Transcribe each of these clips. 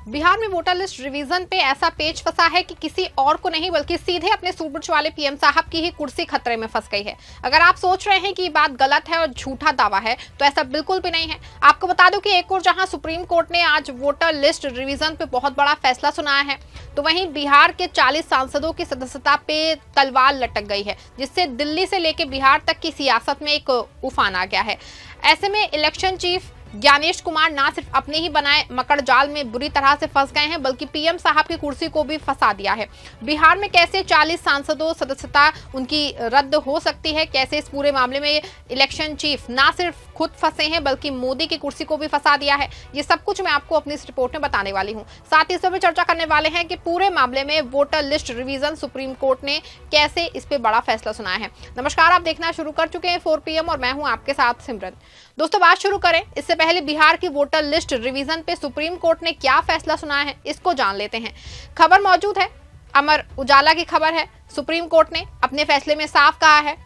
बिहार में voter list revision पे ऐसा पेच फंसा है कि किसी और को नहीं बल्कि सीधे अपने सूरज वाले पीएम साहब की ही कुर्सी खतरे में फंस गई है। अगर आप सोच रहे हैं कि ये बात गलत है और झूठा दावा है तो ऐसा बिल्कुल भी नहीं है। आपको बता दूं कि एक और जहां सुप्रीम कोर्ट ने आज वोटर लिस्ट रिवीजन पे बहुत बड़ा फैसला सुनाया है, तो वहीं बिहार के 40 सांसदों की सदस्यता पे तलवार लटक गई है, जिससे दिल्ली से लेकर बिहार तक की सियासत में एक उफान आ गया है। ऐसे में इलेक्शन चीफ ज्ञानेश कुमार ना सिर्फ अपने ही बनाए मकड़ जाल में बुरी तरह से फंस गए हैं, बल्कि पीएम साहब की कुर्सी को भी फंसा दिया है। बिहार में कैसे 40 सांसदों सदस्यता उनकी रद्द हो सकती है, कैसे इस पूरे मामले में इलेक्शन चीफ ना सिर्फ खुद फंसे हैं बल्कि मोदी की कुर्सी को भी फंसा दिया है, ये सब कुछ मैं आपको अपनी इस रिपोर्ट में बताने वाली हूँ। साथ ही इस पर भी चर्चा करने वाले हैं कि पूरे मामले में voter list revision supreme court ने कैसे इस पे बड़ा फैसला सुनाया है। नमस्कार, आप देखना शुरू कर चुके हैं 4 PM और मैं हूँ आपके साथ सिमरन। दोस्तों, बात शुरू करें इससे पहले बिहार की वोटर लिस्ट रिवीजन पे सुप्रीम कोर्ट ने क्या फैसला सुनाया है, इसको जान लेते हैं। खबर मौजूद है, अमर उजाला की खबर है। सुप्रीम कोर्ट ने अपने फैसले में साफ कहा है,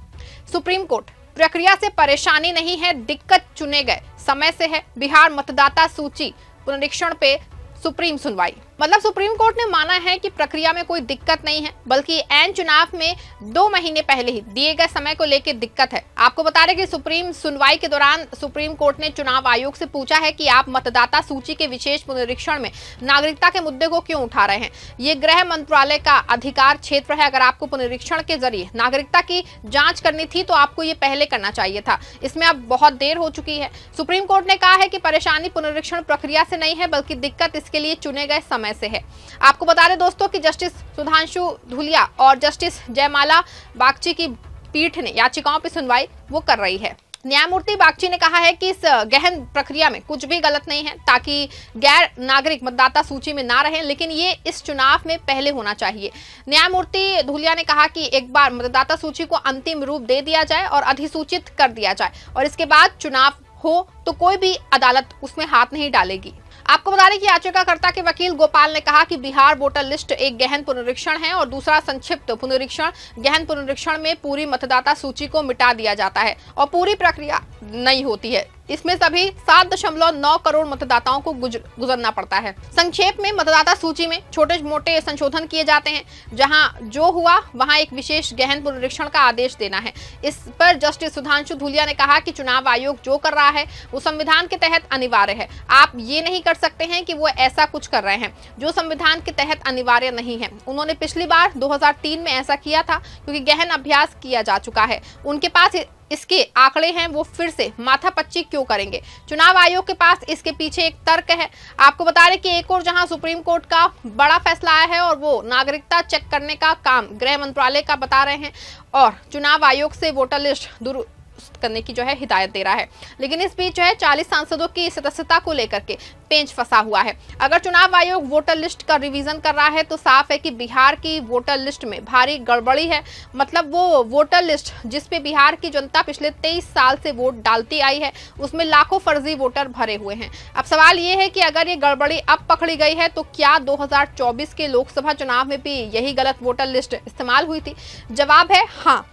सुप्रीम कोर्ट प्रक्रिया से परेशानी नहीं है, दिक्कत चुने गए समय से है। बिहार मतदाता सूची पुनरीक्षण पे सुप्रीम सुनवाई। मतलब सुप्रीम कोर्ट ने माना है कि प्रक्रिया में कोई दिक्कत नहीं है, बल्कि ऐन चुनाव में 2 महीने पहले ही दिए गए समय को लेकर दिक्कत है। आपको बता दें कि सुप्रीम सुनवाई के दौरान सुप्रीम कोर्ट ने चुनाव आयोग से पूछा है कि आप मतदाता सूची के विशेष पुनरीक्षण में नागरिकता के मुद्दे को क्यों उठा रहे हैं। ये गृह मंत्रालय का अधिकार क्षेत्र है। अगर आपको पुनरीक्षण के जरिए नागरिकता की जांच करनी थी तो आपको ये पहले करना चाहिए था, इसमें अब बहुत देर हो चुकी है। सुप्रीम कोर्ट ने कहा है कि परेशानी पुनरीक्षण प्रक्रिया से नहीं है, बल्कि दिक्कत इसके लिए चुने गए समय से है। आपको बता दें दोस्तों कि जस्टिस सुधांशु धुलिया और जस्टिस जयमाला बागची की पीठ ने याचिकाओं पर सुनवाई वो कर रही है। न्यायमूर्ति बागची ने कहा है कि इस गहन प्रक्रिया में कुछ भी गलत नहीं है, ताकि गैर नागरिक मतदाता सूची में ना रहें, लेकिन ये इस चुनाव में पहले होना चाहिए। न्यायमूर्ति धुलिया ने कहा कि एक बार मतदाता सूची को अंतिम रूप दे दिया जाए और अधिसूचित कर दिया जाए, और इसके बाद चुनाव हो तो कोई भी अदालत उसमें हाथ नहीं डालेगी। आपको बता दें कि याचिकाकर्ता के वकील गोपाल ने कहा कि बिहार वोटर लिस्ट एक गहन पुनरीक्षण है और दूसरा संक्षिप्त पुनरीक्षण। गहन पुनरीक्षण में पूरी मतदाता सूची को मिटा दिया जाता है और पूरी प्रक्रिया नहीं होती है। इसमें सभी 7.9 करोड़ मतदाताओं को गुजरना पड़ता है। संक्षेप में मतदाता सूची में छोटे मोटे संशोधन किए जाते हैं, जहां जो हुआ वहां एक विशेष गहन पुनरीक्षण का आदेश देना है। इस पर जस्टिस सुधांशु धुलिया ने कहा कि चुनाव आयोग जो कर रहा है वो संविधान के तहत अनिवार्य है। आप ये नहीं कर सकते हैं कि वो ऐसा कुछ कर रहे हैं जो संविधान के तहत अनिवार्य नहीं है। उन्होंने पिछली बार 2003 में ऐसा किया था, क्योंकि गहन अभ्यास किया जा चुका है। उनके पास इसके आंकड़े हैं, वो फिर से माथापच्ची क्यों करेंगे। चुनाव आयोग के पास इसके पीछे एक तर्क है। आपको बता दें कि एक और जहां सुप्रीम कोर्ट का बड़ा फैसला आया है और वो नागरिकता चेक करने का काम गृह मंत्रालय का बता रहे हैं और चुनाव आयोग से वोटर लिस्ट दुरुस्त करने की हिदायत दे रहा है। लेकिन इस बीच 40 सांसदों की सदस्यता को लेकर के पेंच फंसा हुआ है। अगर चुनाव आयोग वोटर लिस्ट का रिवीजन कर रहा है तो साफ है कि बिहार की वोटर लिस्ट में भारी गड़बड़ी है। मतलब वो वोटर लिस्ट जिसपे बिहार की जनता पिछले 23 साल से वोट डालती आई है, उसमें लाखों फर्जी वोटर भरे हुए हैं। अब सवाल ये है कि अगर ये गड़बड़ी अब पकड़ी गई है तो क्या 2024 के लोकसभा चुनाव में भी यही गलत वोटर लिस्ट इस्तेमाल हुई थी? जवाब है हाँ।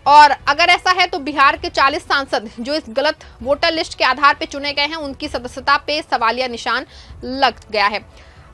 और अगर ऐसा है तो बिहार के 40 सांसद जो इस गलत वोटर लिस्ट के आधार पर चुने गए हैं, उनकी सदस्यता पे सवालिया निशान लग गया है।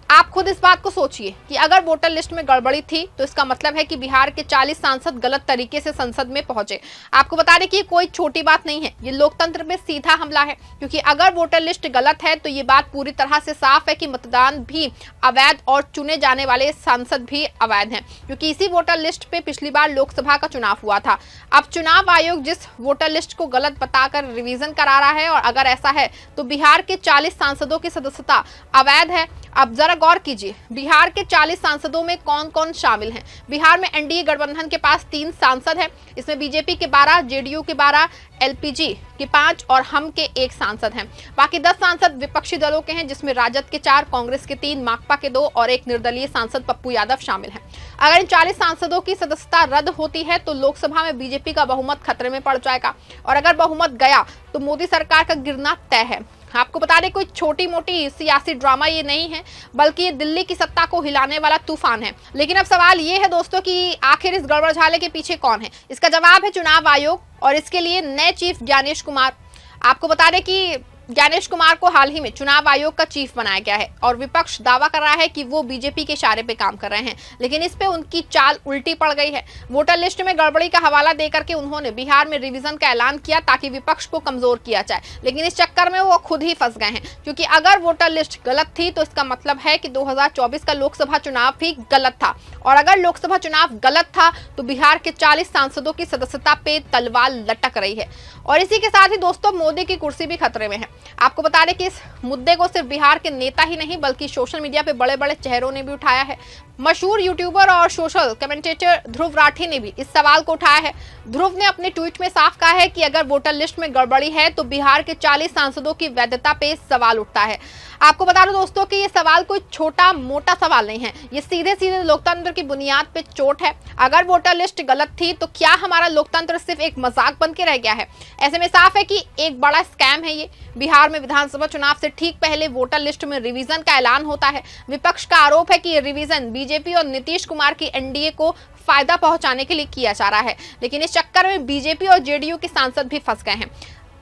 आप खुद इस बात को सोचिए कि अगर वोटर लिस्ट में गड़बड़ी थी तो इसका मतलब है कि बिहार के 40 सांसद गलत तरीके से संसद में पहुंचे। आपको बता दें कि ये कोई छोटी बात नहीं है, ये लोकतंत्र पे सीधा हमला है, क्योंकि अगर वोटर लिस्ट गलत है तो ये बात पूरी तरह से साफ है कि मतदान भी अवैध और चुने जाने वाले सांसद भी अवैध हैं, क्योंकि इसी वोटर लिस्ट पे पिछली बार लोकसभा का चुनाव हुआ था। अब चुनाव आयोग जिस वोटर लिस्ट को गलत बताकर रिवीजन करा रहा है, और अगर ऐसा है तो बिहार के 40 सांसदों की सदस्यता अवैध है। अब जरा गौर कीजिए, बिहार के 40 सांसदों में कौन कौन शामिल हैं। बिहार में एनडीए गठबंधन के पास 3 सांसद हैं, इसमें बीजेपी के 12, जेडीयू के 12, एलपीजी के 5 और हम के 1 सांसद हैं। बाकी 10 सांसद विपक्षी दलों के हैं, जिसमें राजद के 4, कांग्रेस के 3, माकपा के 2 और एक निर्दलीय सांसद पप्पू यादव शामिल हैं। अगर इन 40 सांसदों की सदस्यता रद्द होती है तो लोकसभा में बीजेपी का बहुमत खतरे में पड़ जाएगा, और अगर बहुमत गया तो मोदी सरकार का गिरना तय है। आपको बता दें कोई छोटी मोटी सियासी ड्रामा ये नहीं है, बल्कि ये दिल्ली की सत्ता को हिलाने वाला तूफान है। लेकिन अब सवाल ये है दोस्तों कि आखिर इस गड़बड़झाले के पीछे कौन है। इसका जवाब है चुनाव आयोग, और इसके लिए नए चीफ ज्ञानेश कुमार। आपको बता दें कि ज्ञानेश कुमार को हाल ही में चुनाव आयोग का चीफ बनाया गया है और विपक्ष दावा कर रहा है कि वो बीजेपी के इशारे पे काम कर रहे हैं, लेकिन इस पे उनकी चाल उल्टी पड़ गई है। वोटर लिस्ट में गड़बड़ी का हवाला देकर के उन्होंने बिहार में रिवीजन का ऐलान किया ताकि विपक्ष को कमजोर किया जाए, लेकिन इस चक्कर में वो खुद ही फंस गए हैं, क्योंकि अगर वोटर लिस्ट गलत थी तो इसका मतलब है कि 2024 का लोकसभा चुनाव भी गलत था, और अगर लोकसभा चुनाव गलत था तो बिहार के 40 सांसदों की सदस्यता पे तलवार लटक रही है। और इसी के साथ ही दोस्तों, मोदी की कुर्सी भी खतरे में है। आपको बता दें कि इस मुद्दे को सिर्फ बिहार के नेता ही नहीं बल्कि सोशल मीडिया पे बड़े बड़े चेहरों ने भी उठाया है। मशहूर यूट्यूबर और सोशल कमेंटेटर ध्रुव राठी ने भी इस सवाल को उठाया है। ध्रुव ने अपने ट्वीट में साफ कहा है कि अगर वोटर लिस्ट में गड़बड़ी है तो बिहार के 40 सांसदों की वैधता पे सवाल उठता है। आपको बता दो दोस्तों कि ये सवाल कोई छोटा मोटा सवाल नहीं है, ये सीधे सीधे लोकतंत्र की बुनियाद पे चोट है। अगर वोटर लिस्ट गलत थी तो क्या हमारा लोकतंत्र सिर्फ एक मजाक बन के रह गया है? ऐसे में साफ है कि एक बड़ा स्कैम है ये। बिहार में विधानसभा चुनाव से ठीक पहले वोटर लिस्ट में रिवीजन का ऐलान होता है। विपक्ष का आरोप है कि ये रिवीजन बीजेपी और नीतीश कुमार की एनडीए को फायदा पहुंचाने के लिए किया जा रहा है, लेकिन इस चक्कर में बीजेपी और जेडीयू के सांसद भी फंस गए हैं,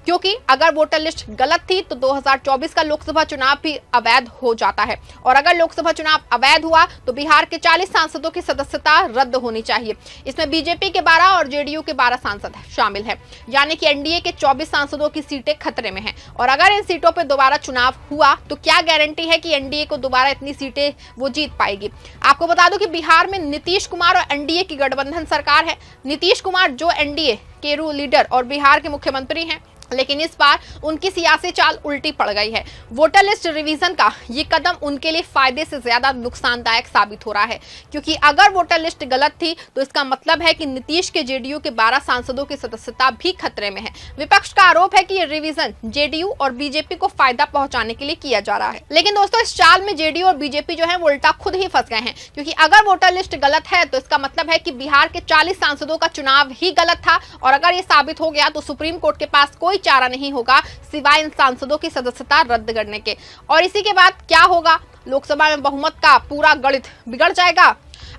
क्योंकि अगर वोटर लिस्ट गलत थी तो 2024 का लोकसभा चुनाव भी अवैध हो जाता है, और अगर लोकसभा चुनाव अवैध हुआ तो बिहार के 40 सांसदों की सदस्यता रद्द होनी चाहिए। इसमें बीजेपी के 12 और जेडीयू के 12 सांसद शामिल हैं, यानी कि एनडीए के 24 सांसदों की सीटें खतरे में हैं। और अगर इन सीटों पर दोबारा चुनाव हुआ तो क्या गारंटी है कि एनडीए को दोबारा इतनी सीटें वो जीत पाएगी? आपको बता दूं कि बिहार में नीतीश कुमार और एनडीए की गठबंधन सरकार है। नीतीश कुमार जो एनडीए के लीडर और बिहार के मुख्यमंत्री हैं, लेकिन इस बार उनकी सियासी चाल उल्टी पड़ गई है। वोटर लिस्ट रिवीजन का ये कदम उनके लिए फायदे से ज्यादा नुकसानदायक साबित हो रहा है, क्योंकि अगर वोटर लिस्ट गलत थी तो इसका मतलब है कि नीतीश के जेडीयू के 12 सांसदों की सदस्यता भी खतरे में है। विपक्ष का आरोप है कि ये रिवीजन जेडीयू और बीजेपी को फायदा पहुंचाने के लिए किया जा रहा है, लेकिन दोस्तों इस चाल में जेडीयू और बीजेपी जो है वो उल्टा खुद ही फंस गए हैं, क्योंकि अगर वोटर लिस्ट गलत है तो इसका मतलब है कि बिहार के 40 सांसदों का चुनाव ही गलत था, और अगर ये साबित हो गया तो सुप्रीम कोर्ट के पास कोई चारा नहीं होगा सिवाय इन सांसदों की सदस्यता रद्द करने के। और इसी के बाद क्या होगा? लोकसभा में बहुमत का पूरा गणित बिगड़ जाएगा।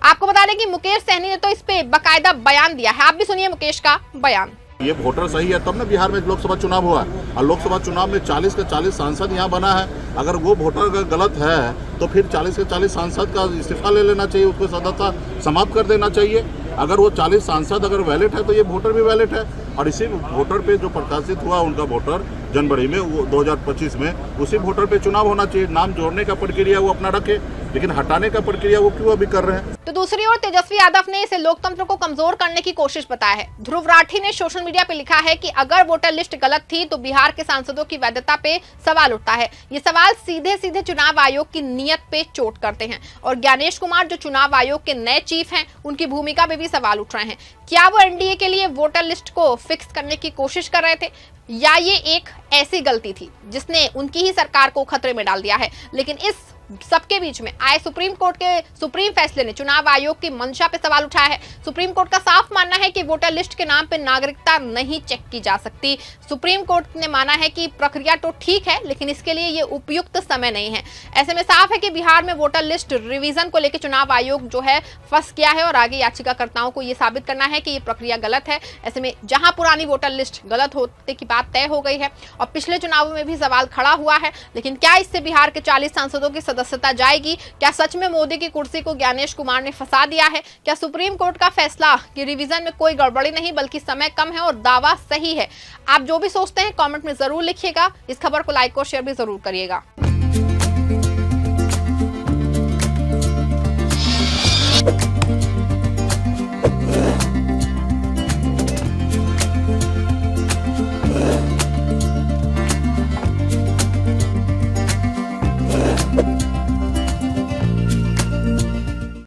आपको बता दें कि मुकेश सहनी ने तो इस पे बाकायदा बयान दिया है, आप भी सुनिए मुकेश का बयान। ये वोटर सही है तब ना बिहार में लोकसभा चुनाव हुआ, और लोकसभा चुनाव में 40 के 40 सांसद यहाँ बना है। अगर वो वोटर गलत है तो फिर 40 के 40 सांसद का इस्तीफा ले लेना चाहिए, उसको सदस्यता समाप्त कर देना चाहिए। अगर वो 40 सांसद अगर वैलिड है तो ये वोटर भी वैलिड है, और इसी वोटर पे जो प्रकाशित हुआ उनका वोटर जनवरी में 2025 में, उसी वोटर पे चुनाव होना चाहिए। नाम जोड़ने का प्रक्रिया वो अपना रखे, लेकिन हटाने का प्रक्रिया वो क्यों अभी कर रहे हैं? तो दूसरी ओर तेजस्वी यादव ने इसे लोकतंत्र को कमजोर करने की कोशिश बताया है। ध्रुव राठी ने सोशल मीडिया पे लिखा है कि अगर वोटर लिस्ट गलत थी तो बिहार के सांसदों की वैधता पे सवाल उठता है। ये सवाल सीधे सीधे चुनाव आयोग की नीयत पे चोट करते हैं, और ज्ञानेश कुमार जो चुनाव आयोग के नए चीफ हैं, उनकी भूमिका पे भी सवाल उठ रहे हैं। क्या वो एनडीए के लिए वोटर लिस्ट को फिक्स करने की कोशिश कर रहे थे, या ये एक ऐसी गलती थी जिसने उनकी ही सरकार को खतरे में डाल दिया है? लेकिन इस सबके बीच में आए सुप्रीम कोर्ट के सुप्रीम फैसले ने चुनाव आयोग की मंशा पे सवाल उठाया है। सुप्रीम कोर्ट का साफ मानना है कि वोटर लिस्ट के नाम पे नागरिकता नहीं चेक की जा सकती। सुप्रीम कोर्ट ने माना है कि प्रक्रिया तो ठीक है, लेकिन इसके लिए ये उपयुक्त समय नहीं है। ऐसे में साफ है कि बिहार में वोटर लिस्ट रिवीजन को लेकर चुनाव आयोग जो है फंस गया है, और आगे याचिकाकर्ताओं को ये साबित करना है कि ये प्रक्रिया गलत है। ऐसे में जहां पुरानी वोटर लिस्ट गलत होने की बात तय हो गई है और पिछले चुनावों में भी सवाल खड़ा हुआ है, लेकिन क्या इससे बिहार के 40 सांसदों की सदस्यता जाएगी? क्या सच में मोदी की कुर्सी को ज्ञानेश कुमार ने फंसा दिया है? क्या सुप्रीम कोर्ट का फैसला कि रिवीजन में कोई गड़बड़ी नहीं बल्कि समय कम है और दावा सही है? आप जो भी सोचते हैं कमेंट में जरूर लिखिएगा। इस खबर को लाइक और शेयर भी जरूर करिएगा।